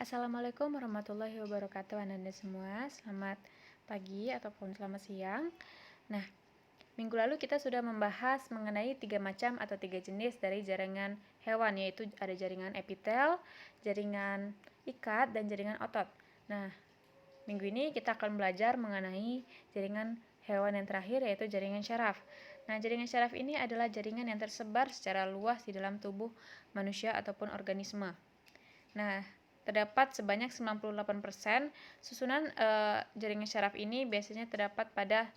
Assalamualaikum warahmatullahi wabarakatuh Anda semua. Selamat pagi ataupun selamat siang. Nah, minggu lalu kita sudah membahas mengenai 3 macam atau 3 jenis dari jaringan hewan, yaitu ada jaringan epitel, jaringan ikat, dan jaringan otot. Nah, minggu ini kita akan belajar mengenai jaringan hewan yang terakhir, yaitu jaringan syaraf. Nah, jaringan syaraf ini adalah jaringan yang tersebar secara luas di dalam tubuh manusia ataupun organisme. Nah, terdapat sebanyak 98% susunan jaringan syaraf ini biasanya terdapat pada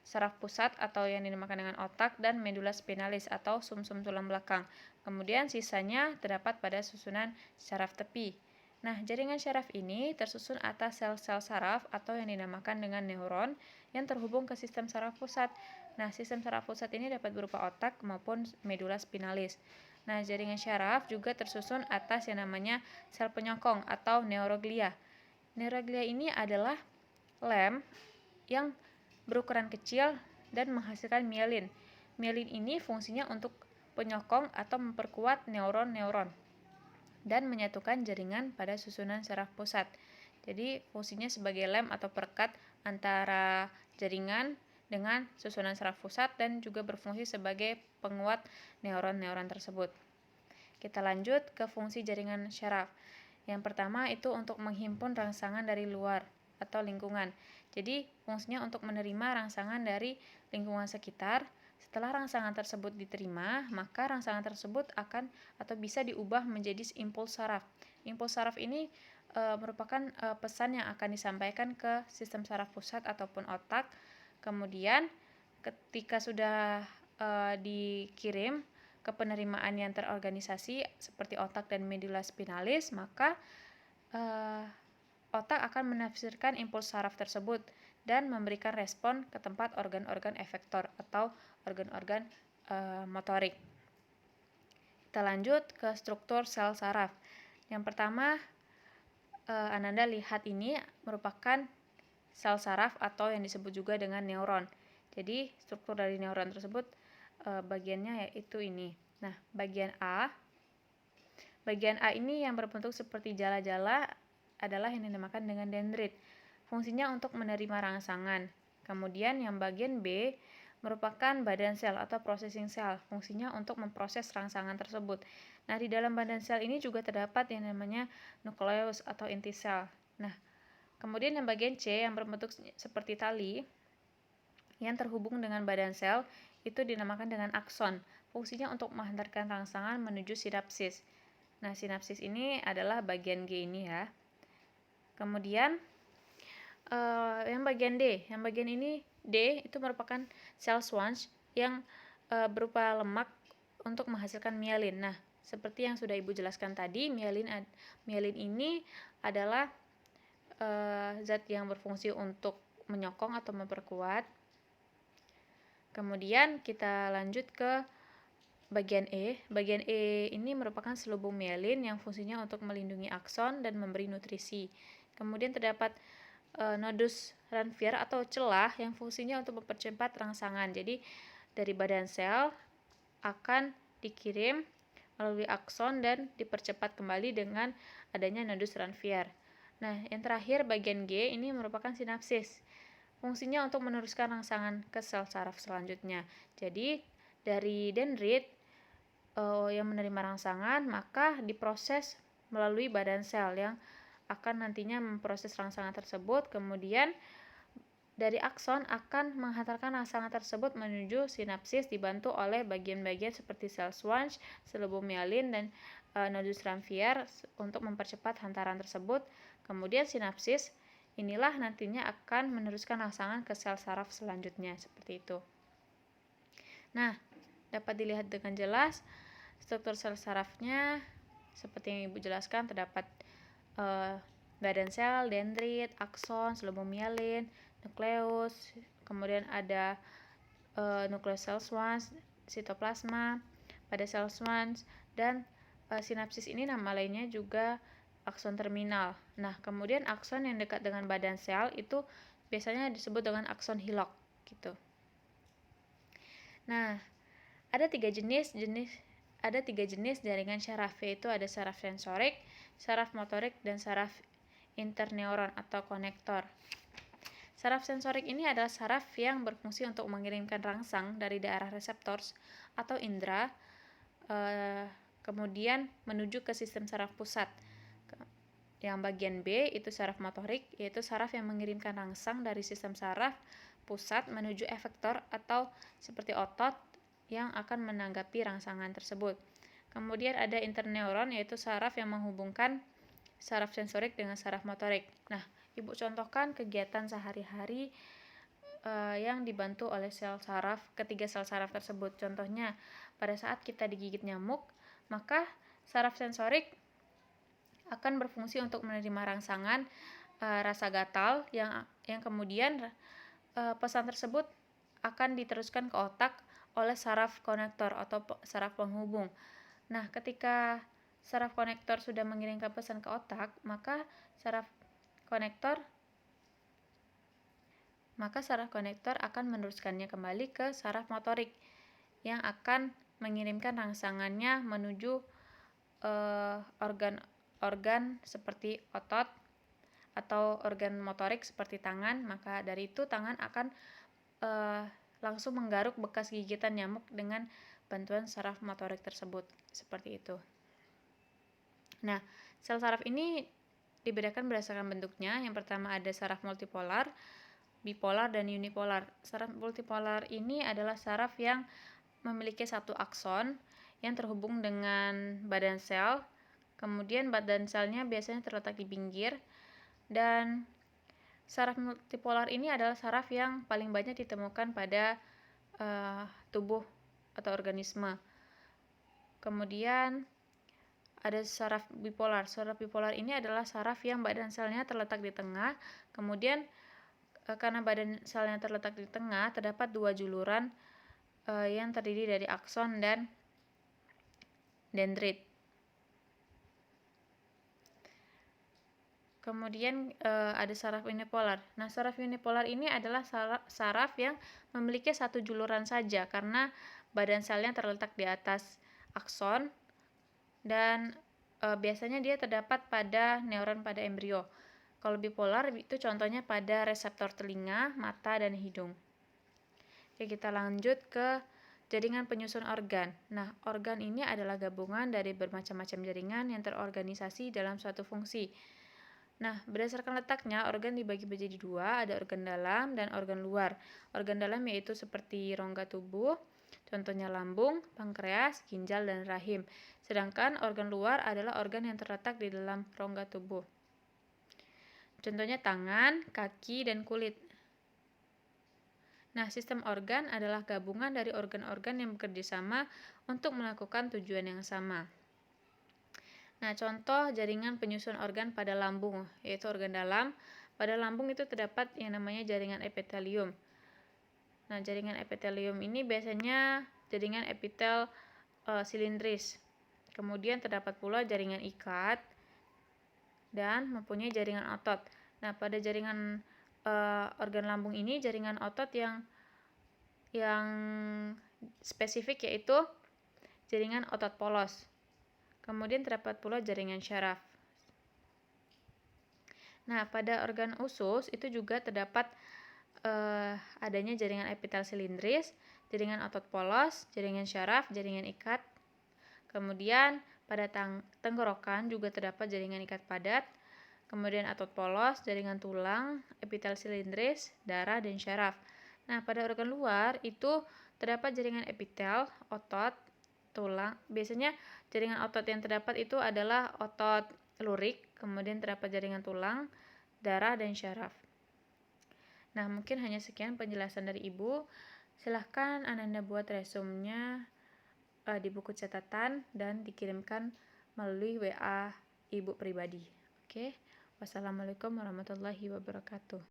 saraf pusat atau yang dinamakan dengan otak dan medula spinalis atau sumsum tulang belakang. Kemudian sisanya terdapat pada susunan syaraf tepi. Nah, jaringan syaraf ini tersusun atas sel-sel saraf atau yang dinamakan dengan neuron yang terhubung ke sistem saraf pusat. Nah, sistem saraf pusat ini dapat berupa otak maupun medula spinalis. Nah, jaringan syaraf juga tersusun atas yang namanya sel penyokong atau neuroglia. Neuroglia ini adalah lem yang berukuran kecil dan menghasilkan mielin. Mielin ini fungsinya untuk penyokong atau memperkuat neuron-neuron dan menyatukan jaringan pada susunan saraf pusat. Jadi, fungsinya sebagai lem atau perekat antara jaringan dengan susunan saraf pusat dan juga berfungsi sebagai penguat neuron-neuron tersebut. Kita lanjut ke fungsi jaringan syaraf. Yang pertama itu untuk menghimpun rangsangan dari luar atau lingkungan. Jadi, fungsinya untuk menerima rangsangan dari lingkungan sekitar. Setelah rangsangan tersebut diterima, maka rangsangan tersebut akan atau bisa diubah menjadi impuls saraf. Impuls saraf ini merupakan pesan yang akan disampaikan ke sistem saraf pusat ataupun otak. Kemudian ketika sudah dikirim ke penerimaan yang terorganisasi seperti otak dan medula spinalis, maka otak akan menafsirkan impuls saraf tersebut dan memberikan respon ke tempat organ-organ efektor atau organ-organ motorik. Kita lanjut ke struktur sel saraf. Yang pertama, Ananda lihat ini merupakan sel saraf atau yang disebut juga dengan neuron. Jadi, struktur dari neuron tersebut bagiannya yaitu ini. Nah, bagian A ini yang berbentuk seperti jala-jala adalah yang dinamakan dengan dendrit. Fungsinya untuk menerima rangsangan. Kemudian yang bagian B merupakan badan sel atau processing sel. Fungsinya untuk memproses rangsangan tersebut. Nah, di dalam badan sel ini juga terdapat yang namanya nukleus atau inti sel. Nah, kemudian yang bagian C yang berbentuk seperti tali yang terhubung dengan badan sel itu dinamakan dengan akson. Fungsinya untuk menghantarkan rangsangan menuju sinapsis. Nah, sinapsis ini adalah bagian G ini ya. Kemudian yang bagian D. Yang bagian ini D itu merupakan sel Schwann yang berupa lemak untuk menghasilkan mielin. Nah, seperti yang sudah Ibu jelaskan tadi, mielin ini adalah zat yang berfungsi untuk menyokong atau memperkuat. Kemudian kita lanjut ke bagian E. Bagian E ini merupakan selubung mielin yang fungsinya untuk melindungi akson dan memberi nutrisi. Kemudian terdapat nodus Ranvier atau celah yang fungsinya untuk mempercepat rangsangan. Jadi dari badan sel akan dikirim melalui akson dan dipercepat kembali dengan adanya nodus Ranvier. Nah, yang terakhir bagian G ini merupakan sinapsis. Fungsinya untuk meneruskan rangsangan ke sel saraf selanjutnya. Jadi dari dendrit yang menerima rangsangan maka diproses melalui badan sel yang akan nantinya memproses rangsangan tersebut. Kemudian dari akson akan menghantarkan rangsangan tersebut menuju sinapsis dibantu oleh bagian-bagian seperti sel Schwann, selubung mielin dan nodus Ranvier untuk mempercepat hantaran tersebut. Kemudian sinapsis inilah nantinya akan meneruskan rangsangan ke sel saraf selanjutnya seperti itu. Nah, dapat dilihat dengan jelas struktur sel sarafnya seperti yang Ibu jelaskan, terdapat badan sel, dendrit, akson, selubung mielin, nukleus, kemudian ada nukleus sel Schwann, sitoplasma pada sel Schwann, dan sinapsis ini nama lainnya juga akson terminal. Nah, kemudian akson yang dekat dengan badan sel itu biasanya disebut dengan akson hillock gitu. Nah, ada tiga jenis ada 3 jenis jaringan syaraf, yaitu ada saraf sensorik, saraf motorik, dan saraf interneuron atau konektor. Saraf sensorik ini adalah saraf yang berfungsi untuk mengirimkan rangsang dari daerah reseptor atau indera kemudian menuju ke sistem saraf pusat. Yang bagian B itu saraf motorik, yaitu saraf yang mengirimkan rangsang dari sistem saraf pusat menuju efektor atau seperti otot yang akan menanggapi rangsangan tersebut. Kemudian ada interneuron, yaitu saraf yang menghubungkan saraf sensorik dengan saraf motorik. Nah, Ibu contohkan kegiatan sehari-hari yang dibantu oleh sel saraf, ketiga sel saraf tersebut. Contohnya, pada saat kita digigit nyamuk, maka saraf sensorik akan berfungsi untuk menerima rangsangan rasa gatal yang kemudian pesan tersebut akan diteruskan ke otak oleh saraf konektor atau saraf penghubung. Nah, ketika saraf konektor sudah mengirimkan pesan ke otak, maka saraf konektor akan meneruskannya kembali ke saraf motorik yang akan mengirimkan rangsangannya menuju organ-organ seperti otot atau organ motorik seperti tangan. Maka dari itu tangan akan langsung menggaruk bekas gigitan nyamuk dengan bantuan saraf motorik tersebut, seperti itu. Nah, sel saraf ini dibedakan berdasarkan bentuknya. Yang pertama ada saraf multipolar, bipolar, dan unipolar. Saraf multipolar ini adalah saraf yang memiliki satu akson yang terhubung dengan badan sel. Kemudian badan selnya biasanya terletak di pinggir. Dan saraf multipolar ini adalah saraf yang paling banyak ditemukan pada tubuh atau organisme. Kemudian ada saraf bipolar. Saraf bipolar ini adalah saraf yang badan selnya terletak di tengah. Kemudian karena badan selnya terletak di tengah, terdapat dua juluran yang terdiri dari akson dan dendrit. Kemudian ada saraf unipolar. Nah, saraf unipolar ini adalah saraf yang memiliki satu juluran saja karena badan selnya terletak di atas akson dan biasanya dia terdapat pada neuron pada embrio. Kalau bipolar itu contohnya pada reseptor telinga, mata, dan hidung. Oke, kita lanjut ke jaringan penyusun organ. Nah, organ ini adalah gabungan dari bermacam-macam jaringan yang terorganisasi dalam suatu fungsi. Nah, berdasarkan letaknya, organ dibagi menjadi dua, ada organ dalam dan organ luar. Organ dalam yaitu seperti rongga tubuh, contohnya lambung, pankreas, ginjal, dan rahim. Sedangkan organ luar adalah organ yang terletak di dalam rongga tubuh. Contohnya tangan, kaki, dan kulit. Nah, sistem organ adalah gabungan dari organ-organ yang bekerja sama untuk melakukan tujuan yang sama. Nah, contoh jaringan penyusun organ pada lambung, yaitu organ dalam. Pada lambung itu terdapat yang namanya jaringan epitelium. Nah, jaringan epitelium ini biasanya jaringan epitel silindris. Kemudian terdapat pula jaringan ikat dan mempunyai jaringan otot. Nah, pada jaringan organ lambung ini jaringan otot yang spesifik yaitu jaringan otot polos. Kemudian terdapat pula jaringan syaraf. Nah, pada organ usus itu juga terdapat adanya jaringan epitel silindris, jaringan otot polos, jaringan syaraf, jaringan ikat. Kemudian pada tenggorokan juga terdapat jaringan ikat padat, kemudian otot polos, jaringan tulang, epitel silindris, darah, dan syaraf. Nah, pada organ luar itu terdapat jaringan epitel, otot, tulang. Biasanya jaringan otot yang terdapat itu adalah otot lurik, kemudian terdapat jaringan tulang, darah, dan syaraf. Nah, mungkin hanya sekian penjelasan dari Ibu. Silahkan Ananda buat resumenya di buku catatan dan dikirimkan melalui WA Ibu pribadi. Oke. Wassalamualaikum warahmatullahi wabarakatuh.